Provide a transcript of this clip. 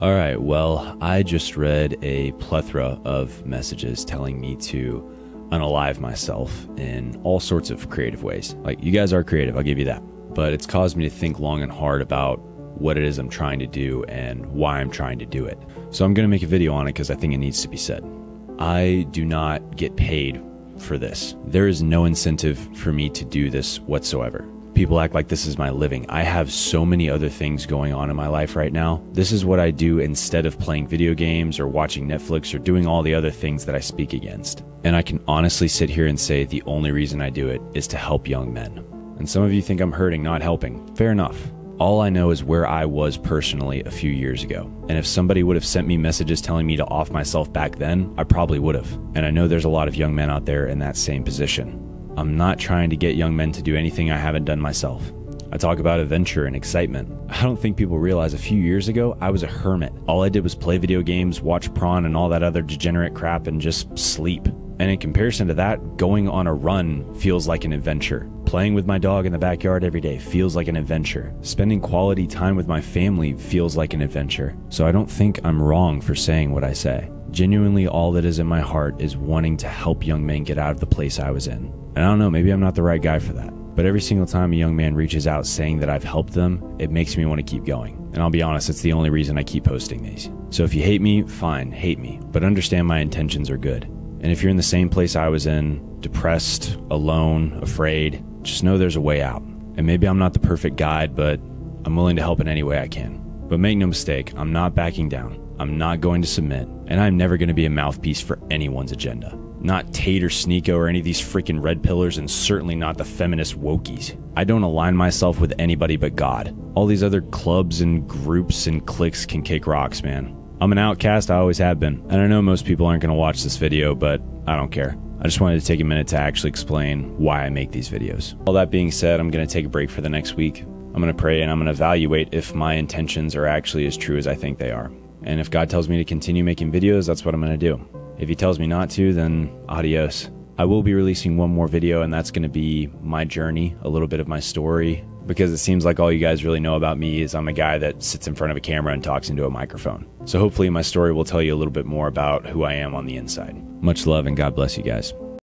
All right, well, I just read a plethora of messages telling me to unalive myself in all sorts of creative ways. Like, you guys are creative, I'll give you that. But it's caused me to think long and hard about what it is I'm trying to do and why I'm trying to do it. So I'm going to make a video on it because I think it needs to be said. I do not get paid for this. There is no incentive for me to do this whatsoever. People act like this is my living. I have so many other things going on in my life right now. This is what I do instead of playing video games or watching Netflix or doing all the other things that I speak against. And I can honestly sit here and say the only reason I do it is to help young men. And some of you think I'm hurting, not helping. Fair enough. All I know is where I was personally a few years ago. And if somebody would have sent me messages telling me to off myself back then, I probably would have. And I know there's a lot of young men out there in that same position. I'm not trying to get young men to do anything I haven't done myself. I talk about adventure and excitement. I don't think people realize a few years ago, I was a hermit. All I did was play video games, watch prawn and all that other degenerate crap and just sleep. And in comparison to that, going on a run feels like an adventure. Playing with my dog in the backyard every day feels like an adventure. Spending quality time with my family feels like an adventure. So I don't think I'm wrong for saying what I say. Genuinely, all that is in my heart is wanting to help young men get out of the place I was in. And I don't know, maybe I'm not the right guy for that. But every single time a young man reaches out saying that I've helped them, it makes me want to keep going. And I'll be honest, it's the only reason I keep posting these. So if you hate me, fine, hate me. But understand my intentions are good. And if you're in the same place I was in, depressed, alone, afraid, just know there's a way out. And maybe I'm not the perfect guide, but I'm willing to help in any way I can. But make no mistake, I'm not backing down. I'm not going to submit. And I'm never going to be a mouthpiece for anyone's agenda. Not Tate or Sneeko or any of these freaking red pillars, and certainly not the feminist wokies. I don't align myself with anybody but God. All these other clubs and groups and cliques can kick rocks, man. I'm an outcast, I always have been. And I know most people aren't going to watch this video, but I don't care. I just wanted to take a minute to actually explain why I make these videos. All that being said, I'm going to take a break for the next week. I'm going to pray and I'm going to evaluate if my intentions are actually as true as I think they are. And if God tells me to continue making videos, that's what I'm going to do. If he tells me not to, then adios. I will be releasing one more video, and that's going to be my journey, a little bit of my story, because it seems like all you guys really know about me is I'm a guy that sits in front of a camera and talks into a microphone. So hopefully my story will tell you a little bit more about who I am on the inside. Much love and God bless you guys.